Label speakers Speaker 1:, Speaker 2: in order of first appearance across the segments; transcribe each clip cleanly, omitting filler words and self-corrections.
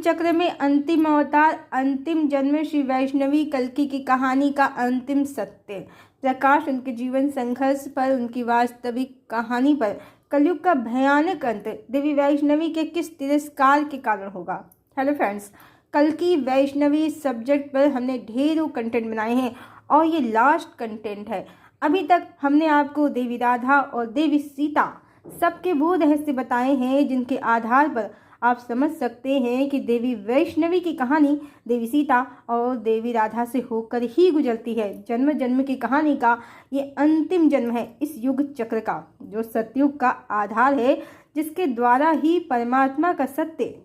Speaker 1: चक्र में अंतिम अवतार, अंतिम जन्म श्री वैष्णवी कल्कि की कहानी का अंतिम सत्य प्रकाश, उनके जीवन संघर्ष पर, उनकी वास्तविक कहानी पर, कलयुग का भयानक अंत देवी वैष्णवी के किस तिरस्कार के कारण होगा। हेलो फ्रेंड्स, कल्कि वैष्णवी सब्जेक्ट पर हमने ढेरों कंटेंट बनाए हैं और ये लास्ट कंटेंट है। अभी तक हमने आपको देवी राधा और देवी सीता सबके वो रहस्य बताए हैं जिनके आधार पर आप समझ सकते हैं कि देवी वैष्णवी की कहानी देवी सीता और देवी राधा से होकर ही गुजरती है। जन्म जन्म की कहानी का ये अंतिम जन्म है इस युग चक्र का, जो सतयुग का आधार है, जिसके द्वारा ही परमात्मा का सत्य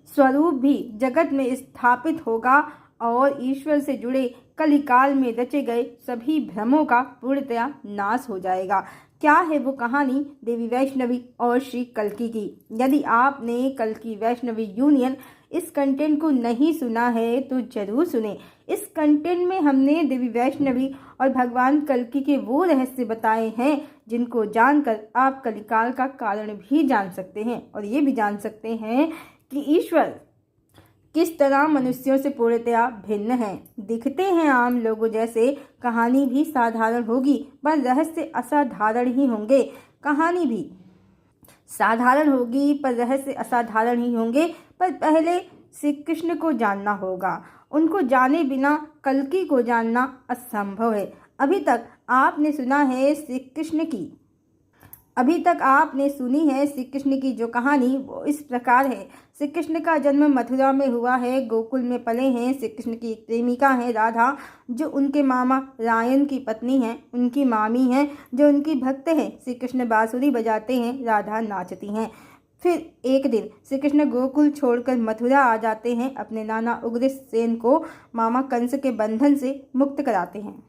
Speaker 1: स्वरूप भी जगत में स्थापित होगा और ईश्वर से जुड़े कलिकाल में रचे गए सभी भ्रमों का पूर्णतया नाश हो जाएगा। क्या है वो कहानी देवी वैष्णवी और श्री कल्कि की? यदि आपने कल्कि वैष्णवी यूनियन इस कंटेंट को नहीं सुना है तो जरूर सुने। इस कंटेंट में हमने देवी वैष्णवी और भगवान कल्कि के वो रहस्य बताए हैं जिनको जानकर आप कलिकाल का कारण भी जान सकते हैं और ये भी जान सकते हैं कि ईश्वर किस तरह मनुष्यों से पूर्णतया भिन्न है। दिखते हैं आम लोगों जैसे, कहानी भी साधारण होगी पर रहस्य असाधारण ही होंगे। कहानी भी साधारण होगी पर रहस्य असाधारण ही होंगे। पर पहले श्री कृष्ण को जानना होगा, उनको जाने बिना कल्कि को जानना असंभव है। अभी तक आपने सुनी है श्री कृष्ण की जो कहानी वो इस प्रकार है। श्री कृष्ण का जन्म मथुरा में हुआ है, गोकुल में पले हैं। श्री कृष्ण की एक प्रेमिका है राधा, जो उनके मामा रायन की पत्नी हैं, उनकी मामी हैं जो उनकी भक्त हैं। श्री कृष्ण बांसुरी बजाते हैं, राधा नाचती हैं। फिर एक दिन श्री कृष्ण गोकुल छोड़कर मथुरा आ जाते हैं, अपने नाना उग्रसेन को मामा कंस के बंधन से मुक्त कराते हैं,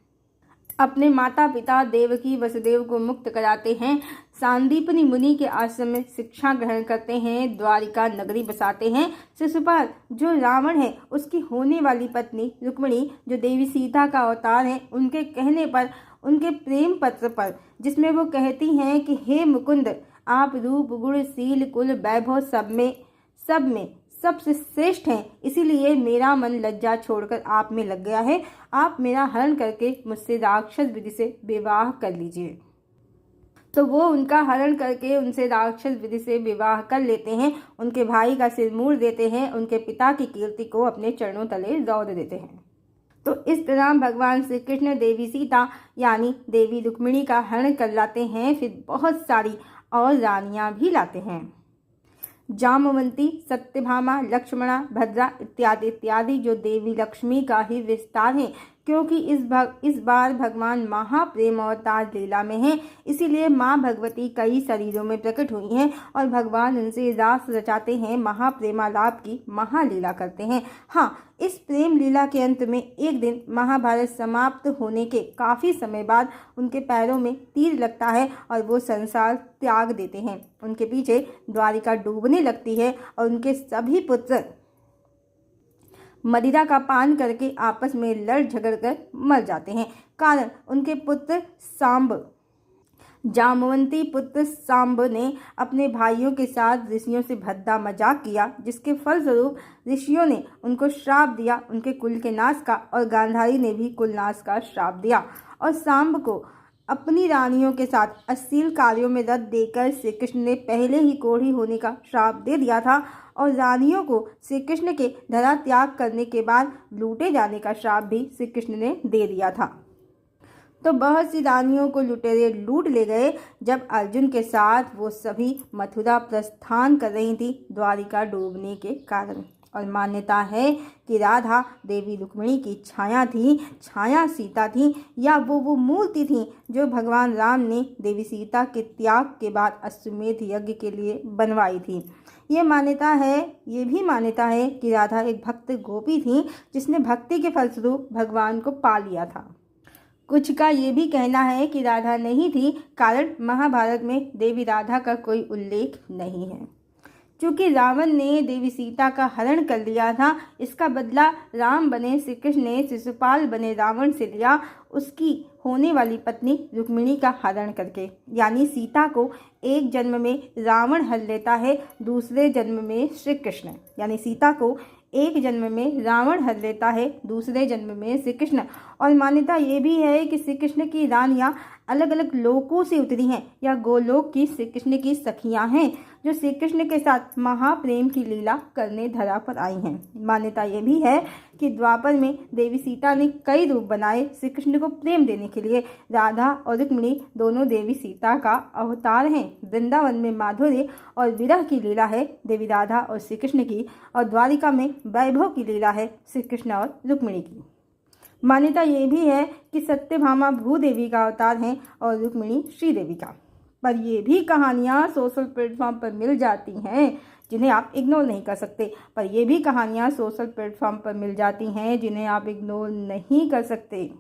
Speaker 1: अपने माता पिता देवकी वसुदेव को मुक्त कराते हैं, सांदीपनि मुनि के आश्रम में शिक्षा ग्रहण करते हैं, द्वारिका नगरी बसाते हैं। शिशुपाल जो रावण है उसकी होने वाली पत्नी रुक्मिणी जो देवी सीता का अवतार है, उनके कहने पर, उनके प्रेम पत्र पर, जिसमें वो कहती हैं कि हे मुकुंद, आप रूप गुण शील कुल वैभव सब में सबसे श्रेष्ठ हैं, इसीलिए मेरा मन लज्जा छोड़कर आप में लग गया है। आप मेरा हरण करके मुझसे राक्षस विधि से विवाह कर लीजिए। तो वो उनका हरण करके उनसे राक्षस विधि से विवाह कर लेते हैं, उनके भाई का सिर मूड़ देते हैं, उनके पिता की कीर्ति को अपने चरणों तले रौंद देते हैं। तो इस तरह भगवान श्री कृष्ण देवी सीता यानी देवी रुक्मिणी का हरण कर लाते हैं। फिर बहुत सारी और रानियां भी लाते हैं, जामवंती, सत्यभामा, लक्ष्मणा, भद्रा इत्यादि इत्यादि, जो देवी लक्ष्मी का ही विस्तार है। क्योंकि इस बार भगवान महाप्रेम अवतार लीला में हैं, इसीलिए माँ भगवती कई शरीरों में प्रकट हुई हैं और भगवान उनसे रास रचाते हैं, महाप्रेमालाप की महालीला करते हैं। हाँ, इस प्रेम लीला के अंत में एक दिन महाभारत समाप्त होने के काफ़ी समय बाद उनके पैरों में तीर लगता है और वो संसार त्याग देते हैं। उनके पीछे द्वारिका डूबने लगती है और उनके सभी पुत्र मदिरा का पान करके आपस में लड़ झगड़ कर मर जाते हैं। कारण उनके पुत्र सांब, जामवंती पुत्र सांब ने अपने भाइयों के साथ ऋषियों से भद्दा मजाक किया, जिसके फलस्वरूप ऋषियों ने उनको श्राप दिया, उनके कुल के नाश का, और गांधारी ने भी कुल नाश का श्राप दिया। और सांब को अपनी रानियों के साथ अश्लील कार्यों में रत देकर श्री कृष्ण ने पहले ही कोढ़ी होने का श्राप दे दिया था और रानियों को श्री कृष्ण के धरा त्याग करने के बाद लूटे जाने का श्राप भी श्री कृष्ण ने दे दिया था। तो बहुत सी रानियों को लुटेरे लूट ले गए जब अर्जुन के साथ वो सभी मथुरा प्रस्थान कर रही थी द्वारिका डूबने के कारण। और मान्यता है कि राधा देवी रुक्मिणी की छाया सीता थी, या वो मूर्ति थी जो भगवान राम ने देवी सीता के त्याग के बाद अश्वमेध यज्ञ के लिए बनवाई थी। ये भी मान्यता है कि राधा एक भक्त गोपी थी जिसने भक्ति के फलस्वरूप भगवान को पा लिया था। कुछ का ये भी कहना है कि राधा नहीं थी, कारण महाभारत में देवी राधा का कोई उल्लेख नहीं है। क्योंकि रावण ने देवी सीता का हरण कर लिया था, इसका बदला राम बने श्री कृष्ण ने शिशुपाल बने रावण से लिया, उसकी होने वाली पत्नी रुक्मिणी का हरण करके। यानी सीता को एक जन्म में रावण हर लेता है, दूसरे जन्म में श्री कृष्ण। यानी सीता को एक जन्म में रावण हर लेता है, दूसरे जन्म में श्री कृष्ण। और मान्यता ये भी है कि श्री कृष्ण की रानियाँ अलग अलग लोकों से उतरी हैं या गोलोक की श्री कृष्ण की सखियाँ हैं जो श्री कृष्ण के साथ महाप्रेम की लीला करने धरा पर आई हैं। मान्यता ये भी है कि द्वापर में देवी सीता ने कई रूप बनाए श्री कृष्ण को प्रेम देने के लिए। राधा और रुक्मिणी दोनों देवी सीता का अवतार हैं। वृंदावन में माधुर्य और विरह की लीला है देवी राधा और श्री कृष्ण की, और द्वारिका में वैभव की लीला है श्री कृष्ण और रुक्मिणी की। मान्यता ये भी है कि सत्यभामा भूदेवी का अवतार हैं और रुक्मिणी श्रीदेवी का। पर ये भी कहानियाँ सोशल प्लेटफॉर्म पर मिल जाती हैं जिन्हें आप इग्नोर नहीं कर सकते। जिन्हें आप इग्नोर नहीं कर सकते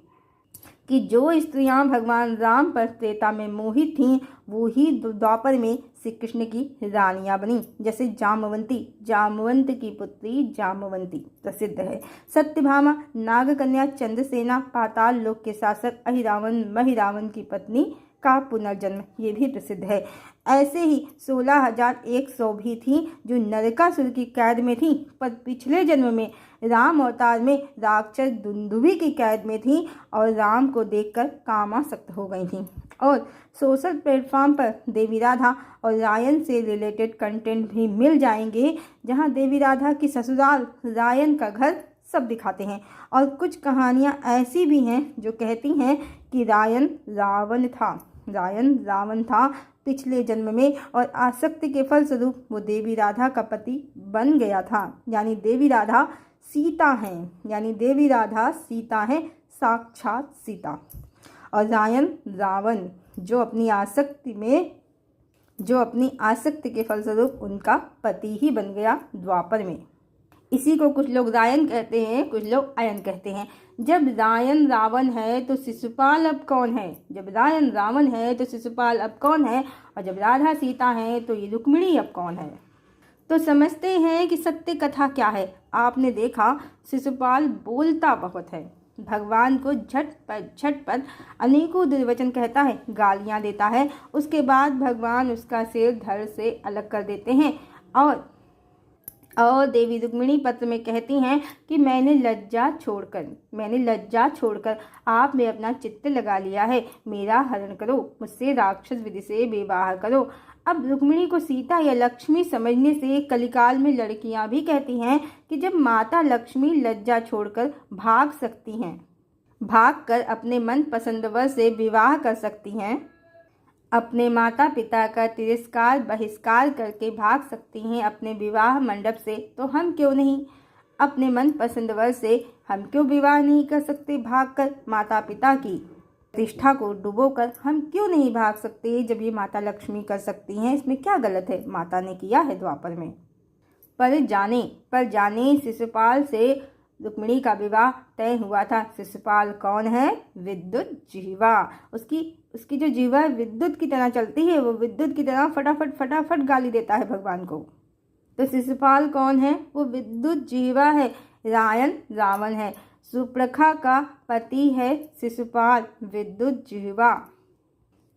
Speaker 1: कि जो स्त्रियां भगवान राम पर त्रेता में मोहित थीं वो ही द्वापर में श्री कृष्ण की रानियां बनी। जैसे जामवंत की पुत्री जामवंती प्रसिद्ध है। सत्यभामा, नागकन्या, चंद्रसेना, पाताल लोक के शासक अहिरावण, महिरावण की पत्नी का पुनर्जन्म, ये भी प्रसिद्ध है। ऐसे ही 16,100 भी थीं जो नरकासुर की कैद में थीं, पर पिछले जन्म में राम अवतार में राक्षस दुंदुभी की कैद में थीं और राम को देखकर कामासक्त हो गई थीं। और सोशल प्लेटफॉर्म पर देवी राधा और रायन से रिलेटेड कंटेंट भी मिल जाएंगे, जहां देवी राधा की ससुराल रायन का घर सब दिखाते हैं। और कुछ कहानियां ऐसी भी हैं जो कहती हैं कि रायन रावण था पिछले जन्म में, और आसक्ति के फलस्वरूप वो देवी राधा का पति बन गया था। यानी देवी राधा सीता है, साक्षात सीता। और रावण जो अपनी आसक्ति के फलस्वरूप उनका पति ही बन गया द्वापर में। इसी को कुछ लोग रायन कहते हैं, कुछ लोग अयन कहते हैं। जब रायन रावण है तो शिशुपाल अब कौन है? और जब राधा सीता है तो ये रुक्मिणी अब कौन है? तो समझते हैं कि सत्य कथा क्या है। आपने देखा शिशुपाल बोलता बहुत है, भगवान को झटपट अनेकों दुर्वचन कहता है, गालियां देता है। उसके बाद भगवान उसका सिर धड़ से अलग कर देते हैं। और देवी रुक्मिणी पत्र में कहती हैं कि मैंने लज्जा छोड़कर आप में अपना चित्त लगा लिया है, मेरा हरण करो, मुझसे राक्षस विधि से विवाह करो। अब रुक्मिणी को सीता या लक्ष्मी समझने से कलिकाल में लड़कियां भी कहती हैं कि जब माता लक्ष्मी लज्जा छोड़कर भाग कर अपने मन पसंद वर से विवाह कर सकती हैं, अपने माता पिता का बहिष्कार करके भाग सकती हैं अपने विवाह मंडप से, तो हम क्यों नहीं? अपने मन पसंद वर से हम क्यों विवाह नहीं कर सकते? भागकर माता पिता की प्रतिष्ठा को डुबोकर हम क्यों नहीं भाग सकते? जब ये माता लक्ष्मी कर सकती हैं, इसमें क्या गलत है? माता ने किया है द्वापर में। पर जाने शिशुपाल से रुक्मिणी का विवाह तय हुआ था। शिशुपाल कौन है? विद्युत जिह्वा। उसकी जो जिह्वा विद्युत की तरह चलती है, वो विद्युत की तरह फटाफट गाली देता है भगवान को। तो शिशुपाल कौन है? वो विद्युत जिह्वा है। रायन रावण है। सुप्रखा का पति है शिशुपाल, विद्युत जिह्वा।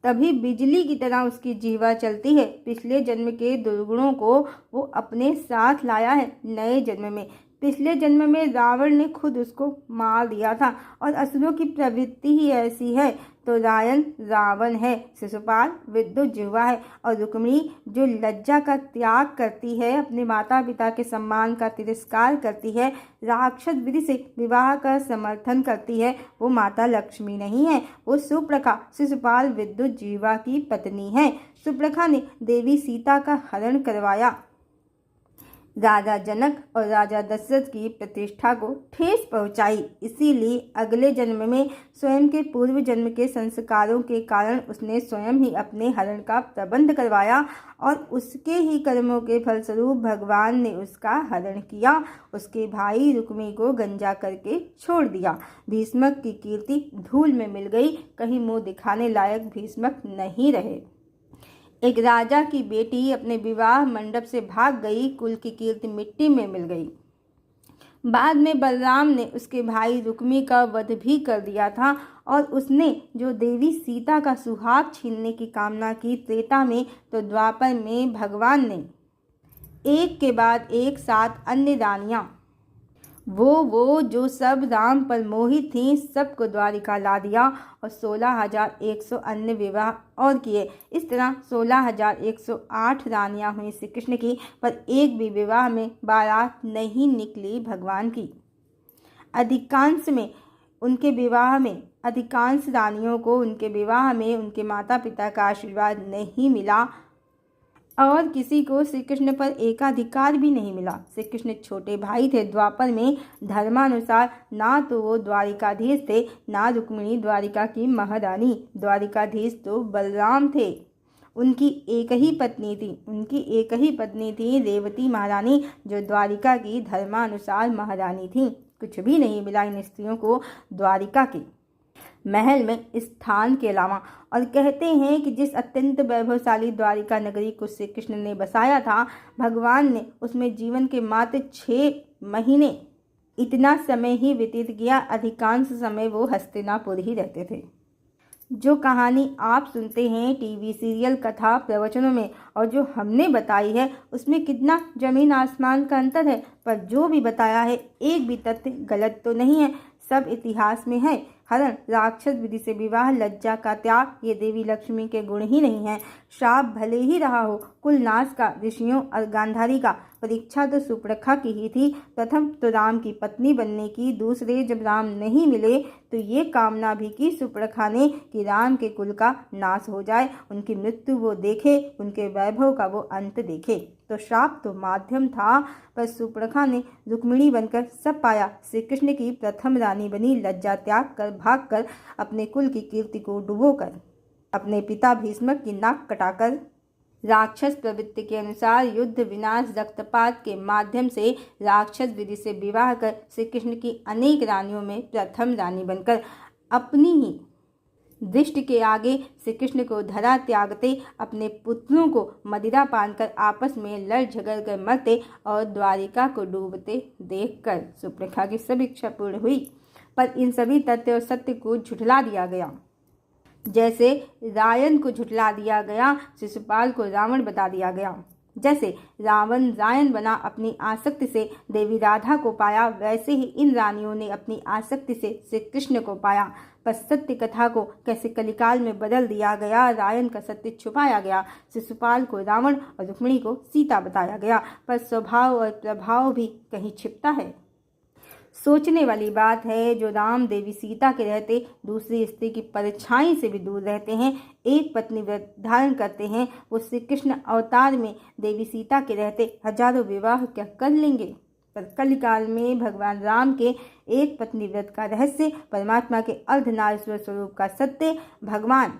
Speaker 1: तभी बिजली की तरह उसकी जिह्वा चलती है। पिछले जन्म के दुर्गुणों को वो अपने साथ लाया है नए जन्म में। पिछले जन्म में रावण ने खुद उसको मार दिया था और असुरों की प्रवृत्ति ही ऐसी है। तो रायन रावण है, शिशुपाल विद्युत जिह्वा है, और रुक्मिणी जो लज्जा का त्याग करती है, अपने माता पिता के सम्मान का तिरस्कार करती है, राक्षस विधि से विवाह का समर्थन करती है, वो माता लक्ष्मी नहीं है, वो सुप्रखा शिशुपाल विद्युत जिह्वा की पत्नी है। सुप्रखा ने देवी सीता का हरण करवाया। राजा जनक और राजा दशरथ की प्रतिष्ठा को ठेस पहुंचाई। इसीलिए अगले जन्म में स्वयं के पूर्व जन्म के संस्कारों के कारण उसने स्वयं ही अपने हरण का प्रबंध करवाया और उसके ही कर्मों के फलस्वरूप भगवान ने उसका हरण किया। उसके भाई रुक्मी को गंजा करके छोड़ दिया। भीष्मक की कीर्ति धूल में मिल गई, कहीं मुंह दिखाने लायक भीष्मक नहीं रहे। एक राजा की बेटी अपने विवाह मंडप से भाग गई, कुल की कीर्ति मिट्टी में मिल गई। बाद में बलराम ने उसके भाई रुक्मी का वध भी कर दिया था और उसने जो देवी सीता का सुहाग छीनने की कामना की त्रेता में, तो द्वापर में भगवान ने एक के बाद एक 7 अन्य रानियां, वो जो सब राम पर मोहित थीं, सबको द्वारिका ला दिया और 16,100 अन्य विवाह और किए। इस तरह 16,108 रानियां हुई श्री कृष्ण की, पर एक भी विवाह में बारात नहीं निकली भगवान की। अधिकांश रानियों को उनके विवाह में उनके माता पिता का आशीर्वाद नहीं मिला और किसी को श्री कृष्ण पर एकाधिकार भी नहीं मिला। श्री कृष्ण छोटे भाई थे। द्वापर में धर्मानुसार ना तो वो द्वारिकाधीश थे, ना रुक्मिणी द्वारिका की महारानी। द्वारिकाधीश तो बलराम थे। उनकी एक ही पत्नी थी रेवती महारानी, जो द्वारिका की धर्मानुसार महारानी थी। कुछ भी नहीं मिला इन स्त्रियों को द्वारिका के महल में स्थान के अलावा। और कहते हैं कि जिस अत्यंत वैभवशाली द्वारिका नगरी को श्री कृष्ण ने बसाया था, भगवान ने उसमें जीवन के मात्र 6 महीने इतना समय ही व्यतीत किया। अधिकांश समय वो हस्तिनापुर ही रहते थे। जो कहानी आप सुनते हैं टीवी सीरियल कथा प्रवचनों में और जो हमने बताई है, उसमें कितना जमीन आसमान का अंतर है। पर जो भी बताया है एक भी तथ्य गलत तो नहीं है, सब इतिहास में है। हरण, राक्षस विधि से विवाह, लज्जा का त्याग, ये देवी लक्ष्मी के गुण ही नहीं है। शाप भले ही रहा हो कुल नाश का, ऋषियों और गांधारी का। परीक्षा तो सुपर्णखा की ही थी। प्रथम तो राम की पत्नी बनने की, दूसरे जब राम नहीं मिले तो ये कामना भी की सुपर्णखा ने कि राम के कुल का नाश हो जाए, उनकी मृत्यु वो देखे, उनके वैभव का वो अंत देखे। तो शाप तो माध्यम था, पर सुपर्णखा ने रुक्मिणी बनकर सब पाया। श्री कृष्ण की प्रथम रानी बनी, लज्जा त्याग कर भागकर अपने कुल की कीर्ति को डुबोकर, अपने पिता भीष्मक की नाक कटाकर, राक्षस प्रवृत्ति के अनुसार युद्ध, विनाश, रक्तपात के माध्यम से राक्षस विधि से विवाह कर श्री कृष्ण की अनेक रानियों में प्रथम रानी बनकर अपनी ही दृष्टि के आगे श्री कृष्ण को धरा त्यागते, अपने पुत्रों को मदिरा पान कर आपस में लड़ झगड़ कर मरते और द्वारिका को डूबते देखकर सुपर्णखा की सब इच्छा पूर्ण हुई। पर इन सभी तथ्य और सत्य को झुठला दिया गया। जैसे रायन को झुठला दिया गया, शिशुपाल को रावण बता दिया गया। जैसे रावण रायन बना अपनी आसक्ति से देवी राधा को पाया, वैसे ही इन रानियों ने अपनी आसक्ति से श्री कृष्ण को पाया। पर सत्य कथा को कैसे कलिकाल में बदल दिया गया। रायन का सत्य छुपाया गया, शिशुपाल को रावण और रुक्मिणी को सीता बताया गया। पर स्वभाव और प्रभाव भी कहीं छिपता है। सोचने वाली बात है, जो राम देवी सीता के रहते दूसरी स्त्री की परछाई से भी दूर रहते हैं, एक पत्नी व्रत धारण करते हैं, वो श्री कृष्ण अवतार में देवी सीता के रहते हजारों विवाह क्या कर लेंगे। पर कलिकाल में भगवान राम के एक पत्नी व्रत का रहस्य, परमात्मा के अर्धनारीश्वर स्वरूप का सत्य, भगवान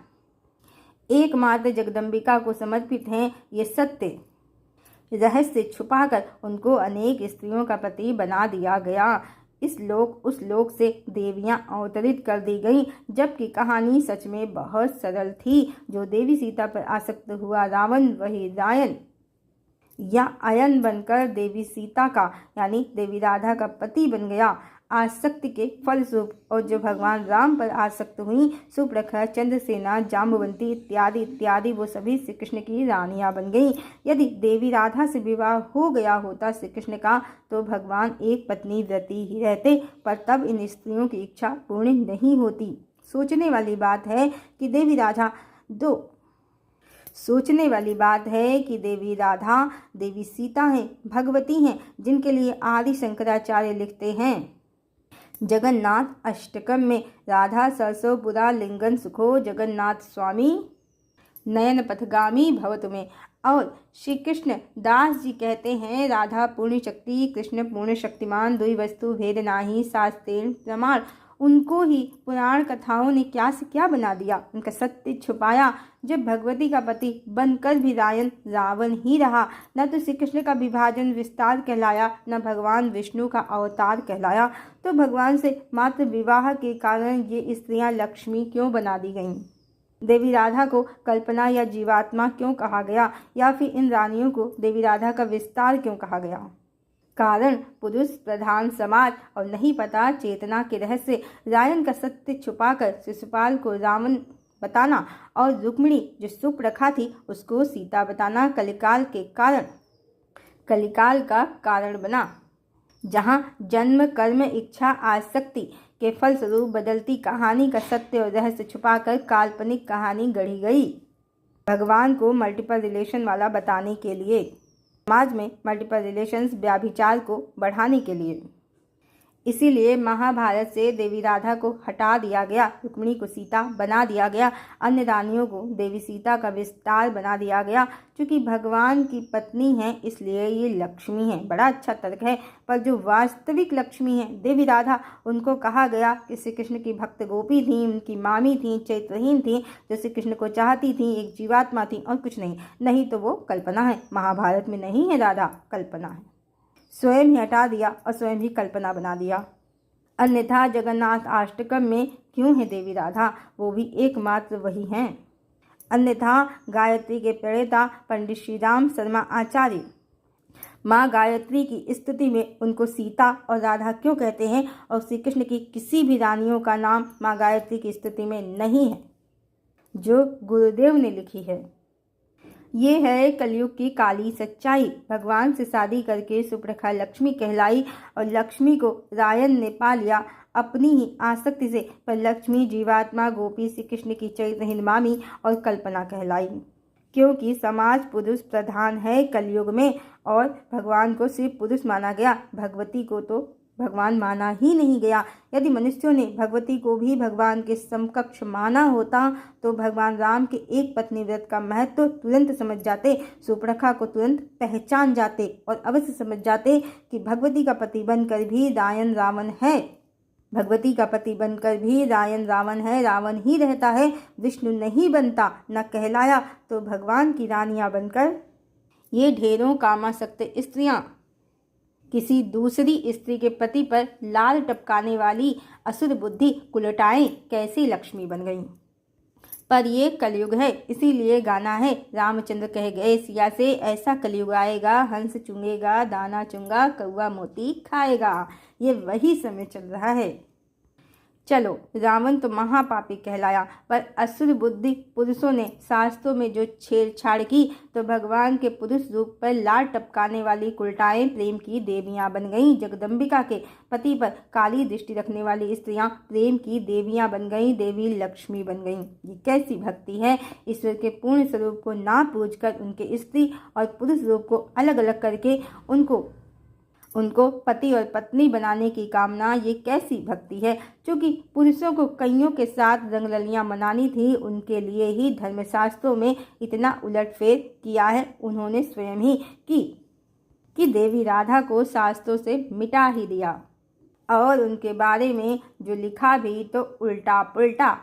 Speaker 1: एकमात्र जगदम्बिका को समर्पित हैं, ये सत्य रहस्य छुपाकर उनको अनेक स्त्रियों का पति बना दिया गया। इस लोक उस लोक से देवियां अवतरित कर दी गईं, जबकि कहानी सच में बहुत सरल थी। जो देवी सीता पर आसक्त हुआ रावण, वही रायन या अयन बनकर देवी सीता का यानी देवी राधा का पति बन गया आसक्ति के फलस्वरूप। और जो भगवान राम पर आसक्त हुई, सुपर्णखा, चंद्रसेना, जाम्बवंती इत्यादि इत्यादि, वो सभी श्री कृष्ण की रानियां बन गईं। यदि देवी राधा से विवाह हो गया होता श्री कृष्ण का, तो भगवान एक पत्नी व्रती ही रहते, पर तब इन स्त्रियों की इच्छा पूर्ण नहीं होती। सोचने वाली बात है कि देवी राधा देवी सीता हैं, भगवती हैं, जिनके लिए आदि शंकराचार्य लिखते हैं जगन्नाथ अष्टकम में, राधा सरसोपुरा लिंगन सुखो जगन्नाथ स्वामी नयन पथगामी भवतु में। और श्री कृष्ण दास जी कहते हैं, राधा पूर्ण शक्ति, कृष्ण पूर्ण शक्तिमान, दुई वस्तु भेद नाही, शास्त्रेण प्रमाण। उनको ही पुराण कथाओं ने क्या से क्या बना दिया, उनका सत्य छुपाया। जब भगवती का पति बनकर भी रायन रावण ही रहा, न तो श्री कृष्ण का विभाजन विस्तार कहलाया, न भगवान विष्णु का अवतार कहलाया, तो भगवान से मात्र विवाह के कारण ये स्त्रियां लक्ष्मी क्यों बना दी गईं? देवी राधा को कल्पना या जीवात्मा क्यों कहा गया, या फिर इन रानियों को देवी राधा का विस्तार क्यों कहा गया? कारण पुरुष प्रधान समाज और नहीं पता चेतना के रहस्य। रायन का सत्य छुपाकर शिशुपाल को रावण बताना और रुक्मिणी जो सुप रखा थी उसको सीता बताना कलिकाल का कारण बना। जहाँ जन्म कर्म इच्छा आसक्ति के फलस्वरूप बदलती कहानी का सत्य और रहस्य छुपाकर काल्पनिक कहानी गढ़ी गई। भगवान को मल्टीपल रिलेशन वाला बताने के लिए, समाज में मल्टीपल रिलेशंस व्यभिचार को बढ़ाने के लिए। इसीलिए महाभारत से देवी राधा को हटा दिया गया, रुक्मिणी को सीता बना दिया गया, अन्य रानियों को देवी सीता का विस्तार बना दिया गया। क्योंकि भगवान की पत्नी है इसलिए ये लक्ष्मी है। बड़ा अच्छा तर्क है, पर जो वास्तविक लक्ष्मी है देवी राधा, उनको कहा गया कि श्री कृष्ण की भक्त गोपी थी, उनकी मामी थी, चैत्रहीन थी, जो श्री कृष्ण को चाहती थी, एक जीवात्मा थी और कुछ नहीं। नहीं तो वो कल्पना है। महाभारत में नहीं है राधा, कल्पना है। स्वयं ही हटा दिया और स्वयं ही कल्पना बना दिया। अन्यथा जगन्नाथ अष्टकम में क्यों है देवी राधा? वो भी एकमात्र वही हैं। अन्यथा गायत्री के प्रणेता पंडित श्री राम शर्मा आचार्य माँ गायत्री की स्तुति में उनको सीता और राधा क्यों कहते हैं, और श्री कृष्ण की किसी भी रानियों का नाम माँ गायत्री की स्तुति में नहीं है, जो गुरुदेव ने लिखी है। ये है कलयुग की काली सच्चाई। भगवान से शादी करके सुप्रखा लक्ष्मी कहलाई और लक्ष्मी को रायन ने पा लिया अपनी ही आसक्ति से, पर लक्ष्मी जीवात्मा गोपी श्री कृष्ण की चैत्रहीन मामी और कल्पना कहलाई। क्योंकि समाज पुरुष प्रधान है कलयुग में और भगवान को सिर्फ पुरुष माना गया, भगवती को तो भगवान माना ही नहीं गया। यदि मनुष्यों ने भगवती को भी भगवान के समकक्ष माना होता तो भगवान राम के एक पत्नी व्रत का महत्व तो तुरंत समझ जाते, सुप्रखा को तुरंत पहचान जाते और अवश्य समझ जाते कि भगवती का पति बनकर भी रायन रावण है। भगवती का पति बनकर भी रायन रावण है, रावण ही रहता है, विष्णु नहीं बनता, न कहलाया तो भगवान की रानियां बनकर ये ढेरों कामासक्त स्त्रियां किसी दूसरी स्त्री के पति पर लाल टपकाने वाली असुर बुद्धि कुलटाएं कैसी लक्ष्मी बन गईं। पर ये कलयुग है, इसीलिए गाना है। रामचंद्र कह गए सिया से, ऐसा कलयुग आएगा, हंस चुंगेगा, दाना चुंगा, कौवा मोती खाएगा। ये वही समय चल रहा है। चलो, रावण तो महापापी कहलाया, पर असुर बुद्धि पुरुषों ने शास्त्रों में जो छेड़छाड़ की तो भगवान के पुरुष रूप पर लाल टपकाने वाली कुलटाएं प्रेम की देवियां बन गईं। जगदम्बिका के पति पर काली दृष्टि रखने वाली स्त्रियां प्रेम की देवियां बन गईं, देवी लक्ष्मी बन गईं। ये कैसी भक्ति है! ईश्वर के पूर्ण स्वरूप को ना पूजकर उनके स्त्री और पुरुष रूप को अलग अलग करके उनको पति और पत्नी बनाने की कामना, ये कैसी भक्ति है! क्योंकि पुरुषों को कईयों के साथ रंगरलियां मनानी थी, उनके लिए ही धर्मशास्त्रों में इतना उलटफेर किया है उन्होंने स्वयं ही कि देवी राधा को शास्त्रों से मिटा ही दिया और उनके बारे में जो लिखा भी तो उल्टा पुल्टा।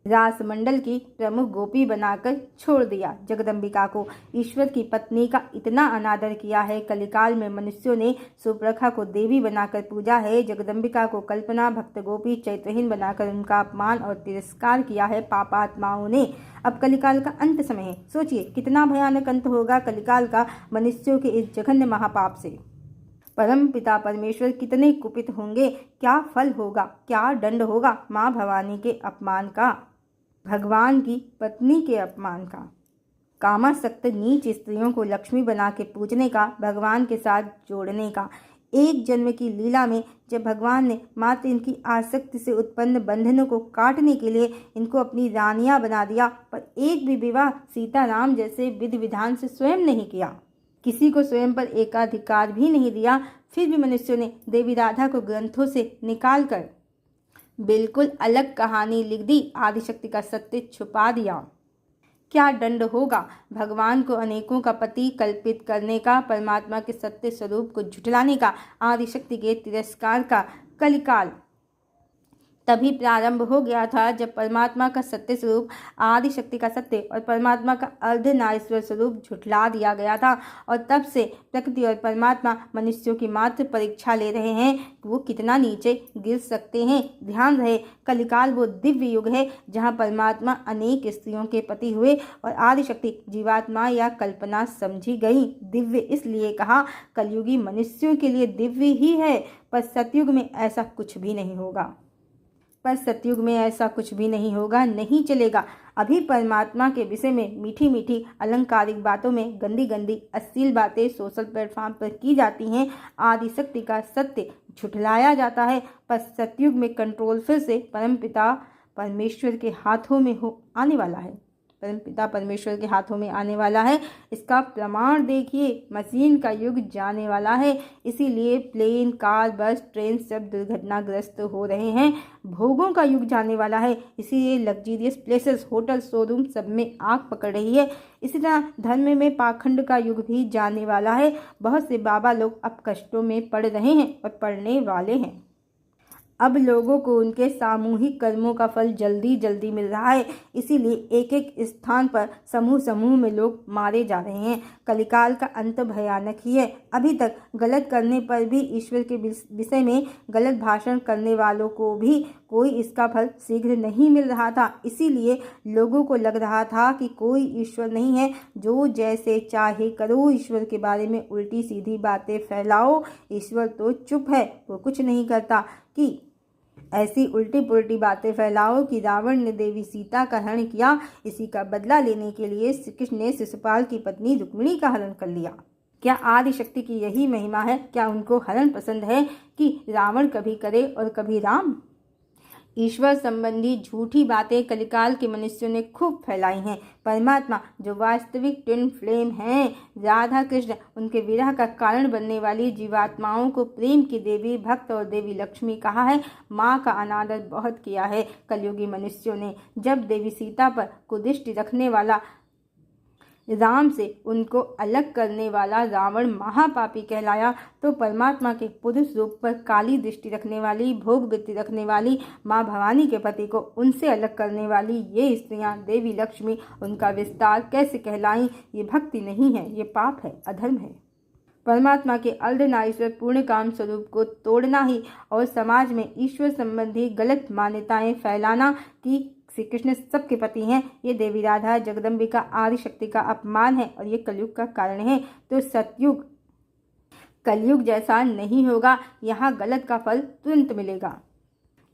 Speaker 1: रासमंडल की प्रमुख गोपी बनाकर छोड़ दिया। जगदम्बिका को ईश्वर की पत्नी का इतना अनादर किया है। कलिकाल में मनुष्यों ने सुप्रखा को देवी बनाकर पूजा है। जगदम्बिका को कल्पना भक्त गोपी चैत्रहीन बनाकर उनका अपमान और तिरस्कार किया है पापात्माओं ने। अब कलिकाल का अंत समय है। सोचिए कितना भयानक अंत होगा कलिकाल का मनुष्यों के इस जघन्य महापाप से। परम पिता परमेश्वर कितने कुपित होंगे, क्या फल होगा, क्या दंड होगा माँ भवानी के अपमान का, भगवान की पत्नी के अपमान का, कामासक्त नीच स्त्रियों को लक्ष्मी बना के पूजने का, भगवान के साथ जोड़ने का। एक जन्म की लीला में जब भगवान ने मात्र इनकी आसक्ति से उत्पन्न बंधनों को काटने के लिए इनको अपनी रानियां बना दिया, पर एक भी विवाह सीता राम जैसे विधि विधान से स्वयं नहीं किया, किसी को स्वयं पर एकाधिकार भी नहीं दिया, फिर भी मनुष्यों ने देवी राधा को ग्रंथों से निकालकर बिल्कुल अलग कहानी लिख दी, आदिशक्ति का सत्य छुपा दिया। क्या दंड होगा भगवान को अनेकों का पति कल्पित करने का, परमात्मा के सत्य स्वरूप को झुठलाने का, आदिशक्ति के तिरस्कार का। कलिकाल तभी प्रारंभ हो गया था जब परमात्मा का सत्य स्वरूप आदि शक्ति का सत्य और परमात्मा का अर्धनारीश्वर स्वरूप झुठला दिया गया था। और तब से प्रकृति और परमात्मा मनुष्यों की मात्र परीक्षा ले रहे हैं कि वो कितना नीचे गिर सकते हैं। ध्यान रहे, कलिकाल वो दिव्य युग है जहाँ परमात्मा अनेक स्त्रियों के पति हुए और आदि शक्ति जीवात्मा या कल्पना समझी गई। दिव्य इसलिए कहा, कलयुगी मनुष्यों के लिए दिव्य ही है, पर सतयुग में ऐसा कुछ भी नहीं होगा। नहीं चलेगा। अभी परमात्मा के विषय में मीठी मीठी अलंकारिक बातों में गंदी गंदी अश्लील बातें सोशल प्लेटफॉर्म पर की जाती हैं। आदि शक्ति का सत्य झुठलाया जाता है, पर सतयुग में कंट्रोल फिर से परमपिता परमेश्वर के हाथों में आने वाला है। इसका प्रमाण देखिए, मशीन का युग जाने वाला है। इसीलिए प्लेन, कार, बस, ट्रेन सब दुर्घटनाग्रस्त हो रहे हैं। भोगों का युग जाने वाला है। इसीलिए लग्जरियस प्लेसेस, होटल, शोरूम सब में आग पकड़ रही है। इसी तरह धर्म में पाखंड का युग भी जाने वाला है। बहुत से बाबा लोग अब कष्टों में पड़ रहे हैं और पड़ने वाले हैं। अब लोगों को उनके सामूहिक कर्मों का फल जल्दी जल्दी मिल रहा है। इसीलिए एक एक स्थान पर समूह समूह में लोग मारे जा रहे हैं। कलिकाल का अंत भयानक ही है। अभी तक गलत करने पर भी ईश्वर के विषय में गलत भाषण करने वालों को भी कोई इसका फल शीघ्र नहीं मिल रहा था। इसीलिए लोगों को लग रहा था कि कोई ईश्वर नहीं है, जो जैसे चाहे करो, ईश्वर के बारे में उल्टी सीधी बातें फैलाओ, ईश्वर तो चुप है, वो कुछ नहीं करता। कि ऐसी उल्टी पुल्टी बातें फैलाओ कि रावण ने देवी सीता का हरण किया, इसी का बदला लेने के लिए श्री कृष्ण ने शिशुपाल की पत्नी रुक्मिणी का हरण कर लिया। क्या आदि शक्ति की यही महिमा है? क्या उनको हरण पसंद है कि रावण कभी करे और कभी राम? ईश्वर संबंधी झूठी बातें कलिकाल के मनुष्यों ने खूब फैलाई हैं। परमात्मा जो वास्तविक ट्विन फ्लेम हैं, राधा कृष्ण, उनके विरह का कारण बनने वाली जीवात्माओं को प्रेम की देवी भक्त और देवी लक्ष्मी कहा है। माँ का अनादर बहुत किया है कलयुगी मनुष्यों ने। जब देवी सीता पर कुदृष्टि रखने वाला राम से उनको अलग करने वाला रावण महापापी कहलाया, तो परमात्मा के पुरुष रूप पर काली दृष्टि रखने वाली, भोग वृत्ति रखने वाली माँ भवानी के पति को उनसे अलग करने वाली ये स्त्रियां देवी लक्ष्मी, उनका विस्तार कैसे कहलाई? ये भक्ति नहीं है, ये पाप है, अधर्म है। परमात्मा के अर्धनारीश्वर पूर्ण काम स्वरूप को तोड़ना ही और समाज में ईश्वर संबंधी गलत मान्यताएं फैलाना कि श्री कृष्ण सबके पति हैं, ये देवी राधा जगदम्बिका आदि शक्ति का अपमान है और ये कलयुग का कारण है। तो सतयुग कलयुग जैसा नहीं होगा। यहाँ गलत का फल तुरंत मिलेगा,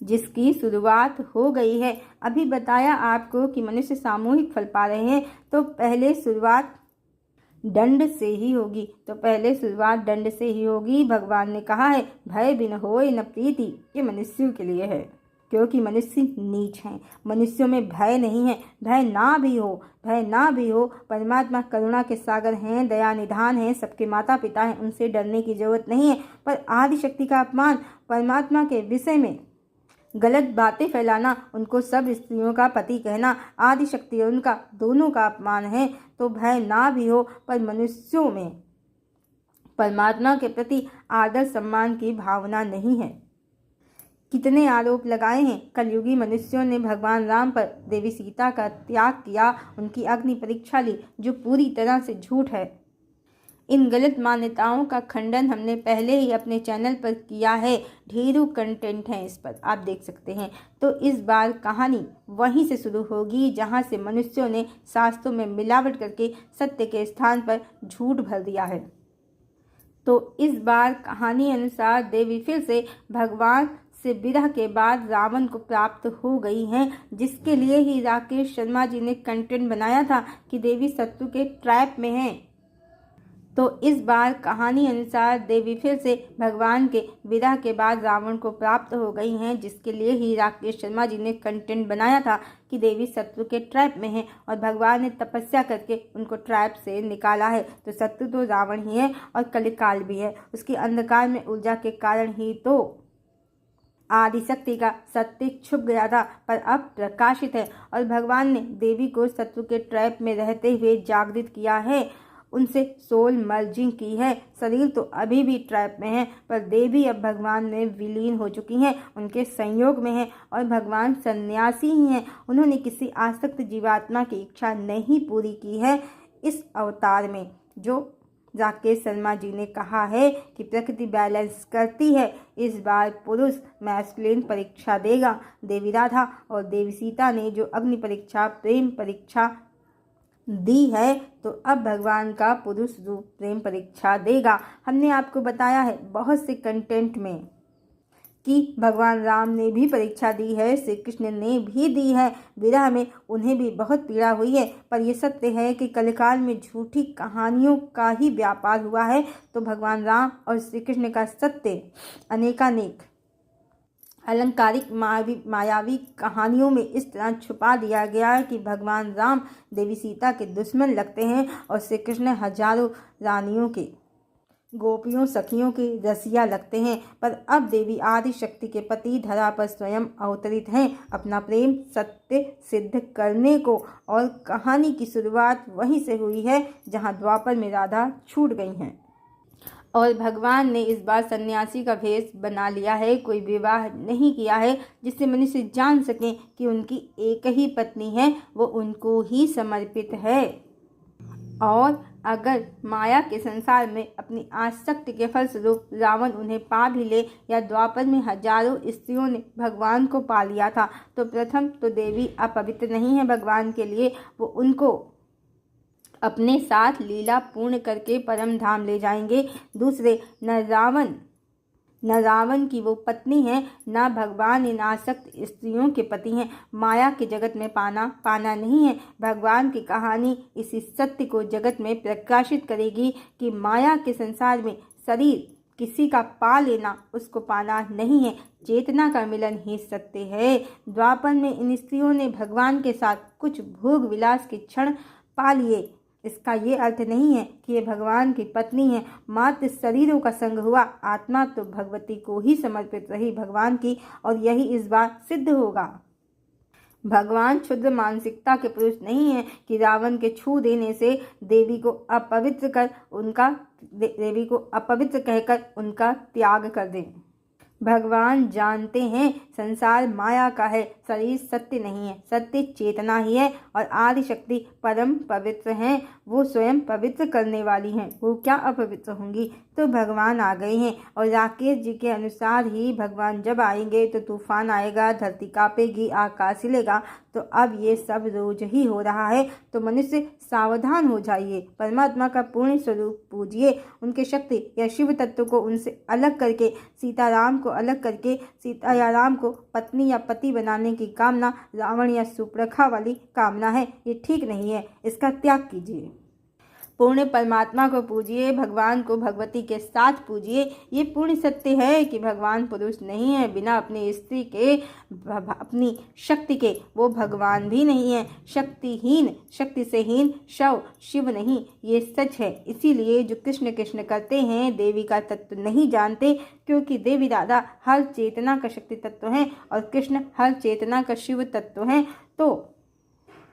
Speaker 1: जिसकी शुरुआत हो गई है। अभी बताया आपको कि मनुष्य सामूहिक फल पा रहे हैं, तो पहले शुरुआत दंड से ही होगी। भगवान ने कहा है, भय बिन होय न प्रीति, ये मनुष्यों के लिए है, क्योंकि मनुष्य नीच हैं। मनुष्यों में भय नहीं है। भय ना भी हो। परमात्मा करुणा के सागर हैं, दया निधान हैं, सबके माता पिता हैं, उनसे डरने की जरूरत नहीं है। पर आदि शक्ति का अपमान, परमात्मा के विषय में गलत बातें फैलाना, उनको सब स्त्रियों का पति कहना, आदि शक्ति और उनका दोनों का अपमान है। तो भय ना भी हो, पर मनुष्यों में परमात्मा के प्रति आदर सम्मान की भावना नहीं है। कितने आरोप लगाए हैं कलयुगी मनुष्यों ने भगवान राम पर। देवी सीता का त्याग किया, उनकी अग्नि परीक्षा ली, जो पूरी तरह से झूठ है। इन गलत मान्यताओं का खंडन हमने पहले ही अपने चैनल पर किया है। ढेरों कंटेंट हैं इस पर, आप देख सकते हैं। तो इस बार कहानी वहीं से शुरू होगी जहां से मनुष्यों ने शास्त्रों में मिलावट करके सत्य के स्थान पर झूठ भर दिया है। तो इस बार कहानी अनुसार देवी फिर से भगवान से विरह के बाद रावण को प्राप्त हो गई हैं, जिसके लिए ही राकेश शर्मा जी ने कंटेंट बनाया था कि देवी शत्रु के ट्रैप में है। तो इस बार कहानी अनुसार देवी फिर से भगवान के विरह के बाद रावण को प्राप्त हो गई हैं, जिसके लिए ही राकेश शर्मा जी ने कंटेंट बनाया था कि देवी शत्रु के ट्रैप में है और भगवान ने तपस्या करके उनको ट्रैप से निकाला है। तो शत्रु तो रावण ही है और कलिकाल भी है। उसकी अंधकार में ऊर्जा के कारण ही तो आदि शक्ति का सत्य छुप गया था, पर अब प्रकाशित है और भगवान ने देवी को शत्रु के ट्रैप में रहते हुए जागृत किया है। उनसे सोल मर्जिंग की है। शरीर तो अभी भी ट्रैप में है, पर देवी अब भगवान में विलीन हो चुकी हैं, उनके संयोग में है और भगवान सन्यासी ही हैं। उन्होंने किसी आसक्त जीवात्मा की इच्छा नहीं पूरी की है इस अवतार में। जो राकेश शर्मा जी ने कहा है कि प्रकृति बैलेंस करती है, इस बार पुरुष मैस्कुलिन परीक्षा देगा। देवी राधा और देवी सीता ने जो अग्नि परीक्षा, प्रेम परीक्षा दी है, तो अब भगवान का पुरुष रूप प्रेम परीक्षा देगा। हमने आपको बताया है बहुत से कंटेंट में कि भगवान राम ने भी परीक्षा दी है, श्री कृष्ण ने भी दी है, विरह में उन्हें भी बहुत पीड़ा हुई है। पर यह सत्य है कि कलिकाल में झूठी कहानियों का ही व्यापार हुआ है, तो भगवान राम और श्री कृष्ण का सत्य अनेकानेक अलंकारिक मायावी कहानियों में इस तरह छुपा दिया गया है कि भगवान राम देवी सीता के दुश्मन लगते हैं और श्री कृष्ण हजारों रानियों के, गोपियों, सखियों के रसिया लगते हैं। पर अब देवी आदि शक्ति के पति धरा पर स्वयं अवतरित हैं अपना प्रेम सत्य सिद्ध करने को। और कहानी की शुरुआत वहीं से हुई है जहां द्वापर में राधा छूट गई हैं और भगवान ने इस बार सन्यासी का भेष बना लिया है। कोई विवाह नहीं किया है जिससे मनुष्य जान सकें कि उनकी एक ही पत्नी है, वो उनको ही समर्पित है। और अगर माया के संसार में अपनी आसक्ति के फलस्वरूप रावण उन्हें पा भी ले, या द्वापर में हजारों स्त्रियों ने भगवान को पा लिया था, तो प्रथम तो देवी अपवित्र नहीं है भगवान के लिए, वो उनको अपने साथ लीला पूर्ण करके परम धाम ले जाएंगे। दूसरे, न रावण की वो पत्नी है, न भगवान इन आसक्त स्त्रियों के पति हैं। माया के जगत में पाना नहीं है। भगवान की कहानी इसी सत्य को जगत में प्रकाशित करेगी कि माया के संसार में शरीर किसी का पा लेना उसको पाना नहीं है, चेतना का मिलन ही सत्य है। द्वापर में इन स्त्रियों ने भगवान के साथ कुछ भोग विलास के क्षण पा लिए, इसका ये अर्थ नहीं है कि ये भगवान की पत्नी है। मात्र शरीरों का संग हुआ, आत्मा तो भगवती को ही समर्पित रही भगवान की, और यही इस बार सिद्ध होगा। भगवान क्षुद्र मानसिकता के पुरुष नहीं है कि रावण के छू देने से देवी को अपवित्र कहकर उनका त्याग कर दें। भगवान जानते हैं संसार माया का है, शरीर सत्य नहीं है, सत्य चेतना ही है। और आदि शक्ति परम पवित्र हैं, वो स्वयं पवित्र करने वाली हैं, वो क्या अपवित्र होंगी। तो भगवान आ गए हैं, और राकेश जी के अनुसार ही भगवान जब आएंगे तो तूफान आएगा, धरती कांपेगी, आकाश हिलेगा। तो अब ये सब रोज ही हो रहा है, तो मनुष्य सावधान हो जाइए। परमात्मा का पूर्ण स्वरूप पूजिए, उनके शक्ति या शिव तत्व को उनसे अलग करके, सीताराम को अलग करके, सीता या राम को पत्नी या पति बनाने की कामना रावण या सुप्रखा वाली कामना है, ये ठीक नहीं है, इसका त्याग कीजिए। पूर्ण परमात्मा को पूजिए, भगवान को भगवती के साथ पूजिए। ये पूर्ण सत्य है कि भगवान पुरुष नहीं है, बिना अपनी स्त्री के, अपनी शक्ति के वो भगवान भी नहीं है। शक्तिहीन, शक्ति से हीन शव शिव नहीं, ये सच है। इसीलिए जो कृष्ण कृष्ण करते हैं देवी का तत्व नहीं जानते, क्योंकि देवी राधा हर चेतना का शक्ति तत्व है और कृष्ण हर चेतना का शिव तत्व है। तो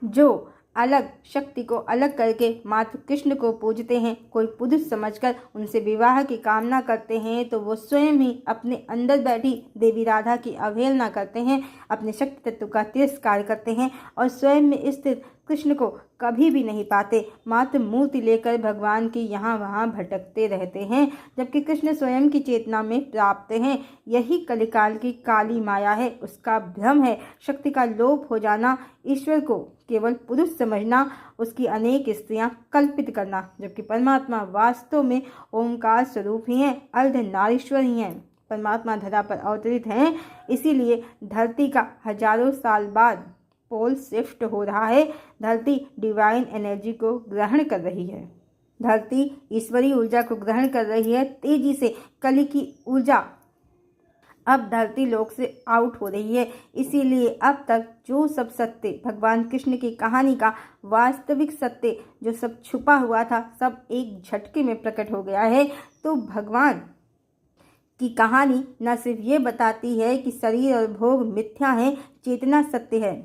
Speaker 1: जो अलग शक्ति को अलग करके मात्र कृष्ण को पूजते हैं, कोई पुरुष समझकर उनसे विवाह की कामना करते हैं, तो वो स्वयं ही अपने अंदर बैठी देवी राधा की अवहेलना करते हैं, अपने शक्ति तत्व का तिरस्कार करते हैं और स्वयं में स्थित कृष्ण को कभी भी नहीं पाते। मात्र मूर्ति लेकर भगवान की यहाँ वहाँ भटकते रहते हैं, जबकि कृष्ण स्वयं की चेतना में प्राप्त हैं। यही कलिकाल की काली माया है, उसका भ्रम है। शक्ति का लोप हो जाना, ईश्वर को केवल पुरुष समझना, उसकी अनेक स्त्रियां कल्पित करना, जबकि परमात्मा वास्तव में ओंकार स्वरूप ही हैं, अर्धनारीश्वर ही हैं। परमात्मा धरा पर अवतरित हैं, इसीलिए धरती का हजारों साल बाद पोल शिफ्ट हो रहा है। धरती डिवाइन एनर्जी को ग्रहण कर रही है, धरती ईश्वरीय ऊर्जा को ग्रहण कर रही है तेजी से। कली की ऊर्जा अब धरती लोक से आउट हो रही है। इसीलिए अब तक जो सब सत्य भगवान कृष्ण की कहानी का वास्तविक सत्य जो सब छुपा हुआ था, सब एक झटके में प्रकट हो गया है। तो भगवान की कहानी न सिर्फ ये बताती है कि शरीर और भोग मिथ्या हैं, चेतना सत्य है।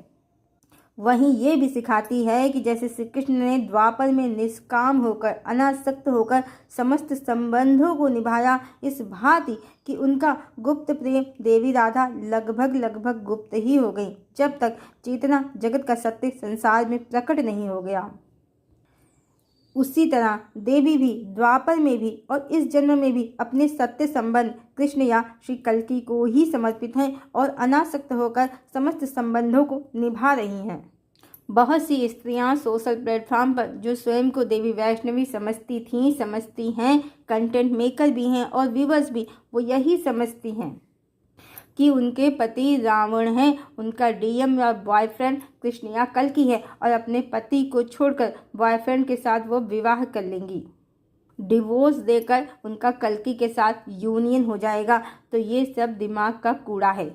Speaker 1: वहीं ये भी सिखाती है कि जैसे श्री कृष्ण ने द्वापर में निष्काम होकर अनासक्त होकर समस्त संबंधों को निभाया, इस भांति कि उनका गुप्त प्रेम देवी राधा लगभग गुप्त ही हो गई जब तक चेतना जगत का सत्य संसार में प्रकट नहीं हो गया। उसी तरह देवी भी द्वापर में भी और इस जन्म में भी अपने सत्य संबंध कृष्ण या श्री कल्कि को ही समर्पित हैं और अनासक्त होकर समस्त संबंधों को निभा रही हैं। बहुत सी स्त्रियां सोशल प्लेटफॉर्म पर जो स्वयं को देवी वैष्णवी समझती हैं, कंटेंट मेकर भी हैं और व्यूवर्स भी, वो यही समझती हैं कि उनके पति रावण हैं, उनका डीएम या बॉयफ्रेंड कृष्ण या कल्कि है और अपने पति को छोड़कर बॉयफ्रेंड के साथ वो विवाह कर लेंगी, डिवोर्स देकर उनका कल्कि के साथ यूनियन हो जाएगा। तो ये सब दिमाग का कूड़ा है।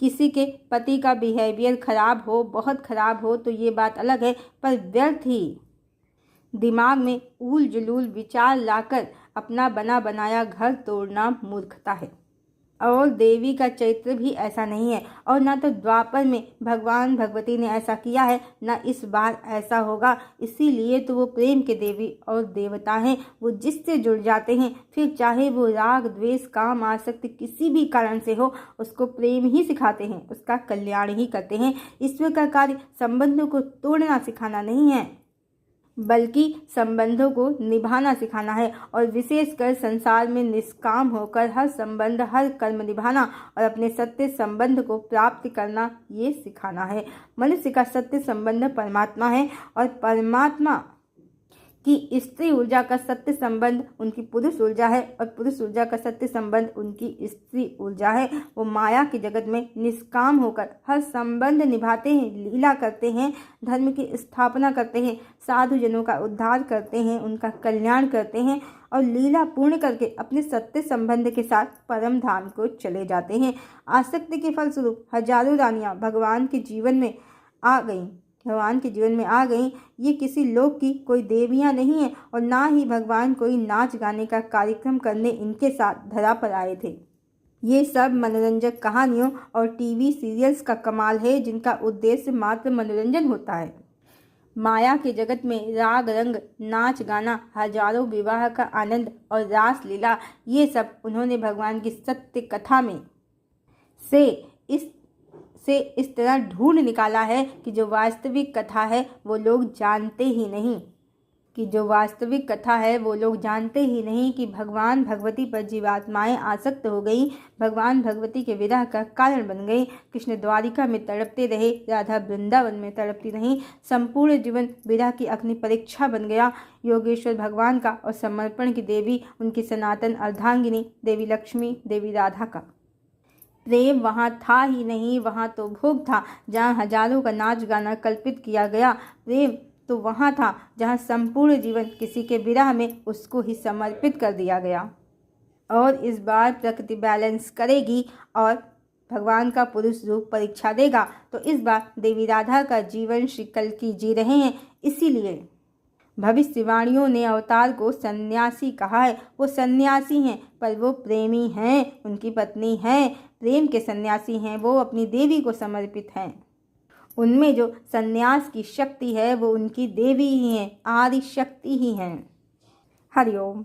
Speaker 1: किसी के पति का बिहेवियर खराब हो, बहुत खराब हो तो ये बात अलग है, पर व्यर्थ ही दिमाग में ऊल जुलूल विचार लाकर अपना बना बनाया घर तोड़ना मूर्खता है। और देवी का चरित्र भी ऐसा नहीं है और ना तो द्वापर में भगवान भगवती ने ऐसा किया है, ना इस बार ऐसा होगा। इसीलिए तो वो प्रेम के देवी और देवता हैं। वो जिससे जुड़ जाते हैं, फिर चाहे वो राग द्वेष काम आसक्ति किसी भी कारण से हो, उसको प्रेम ही सिखाते हैं, उसका कल्याण ही करते हैं। ईश्वर का कार्य संबंधों को तोड़ना सिखाना नहीं है, बल्कि संबंधों को निभाना सिखाना है और विशेषकर संसार में निष्काम होकर हर संबंध हर कर्म निभाना और अपने सत्य संबंध को प्राप्त करना, ये सिखाना है। मनुष्य का सत्य संबंध परमात्मा है और परमात्मा कि स्त्री ऊर्जा का सत्य संबंध उनकी पुरुष ऊर्जा है और पुरुष ऊर्जा का सत्य संबंध उनकी स्त्री ऊर्जा है। वो माया के जगत में निष्काम होकर हर संबंध निभाते हैं, लीला करते हैं, धर्म की स्थापना करते हैं, साधु जनों का उद्धार करते हैं, उनका कल्याण करते हैं और लीला पूर्ण करके अपने सत्य संबंध के साथ परम धाम को चले जाते हैं। आसक्ति के फलस्वरूप हजारों रानियां भगवान के जीवन में आ गईं। ये किसी लोक की कोई देवियां नहीं है और ना ही भगवान कोई नाच गाने का कार्यक्रम करने इनके साथ धरा पर आए थे। ये सब मनोरंजक कहानियों और टीवी सीरियल्स का कमाल है, जिनका उद्देश्य मात्र मनोरंजन होता है। माया के जगत में राग रंग, नाच गाना, हजारों विवाह का आनंद और रास लीला, ये सब उन्होंने भगवान की सत्य कथा में से इस तरह ढूंढ निकाला है कि जो वास्तविक कथा है वो लोग जानते ही नहीं कि भगवान भगवती पर जीवात्माएं आसक्त हो गई, भगवान भगवती के विरह का कारण बन गई। कृष्ण द्वारिका में तड़पते रहे, राधा वृंदावन में तड़पती रहीं, संपूर्ण जीवन विरह की अग्नि परीक्षा बन गया। योगेश्वर भगवान का और समर्पण की देवी उनकी सनातन अर्धांगिनी देवी लक्ष्मी, देवी राधा का प्रेम वहाँ था ही नहीं, वहाँ तो भोग था जहाँ हजारों का नाच गाना कल्पित किया गया। प्रेम तो वहाँ था जहाँ संपूर्ण जीवन किसी के विरह में उसको ही समर्पित कर दिया गया। और इस बार प्रकृति बैलेंस करेगी और भगवान का पुरुष रूप परीक्षा देगा। तो इस बार देवी राधा का जीवन श्री कल्कि जी रहे हैं। इसीलिए भविष्यवाणियों ने अवतार को सन्यासी कहा है। वो सन्यासी हैं पर वो प्रेमी हैं, उनकी पत्नी हैं, प्रेम के सन्यासी हैं, वो अपनी देवी को समर्पित हैं। उनमें जो सन्यास की शक्ति है वो उनकी देवी ही हैं, आदि शक्ति ही हैं। हरिओम।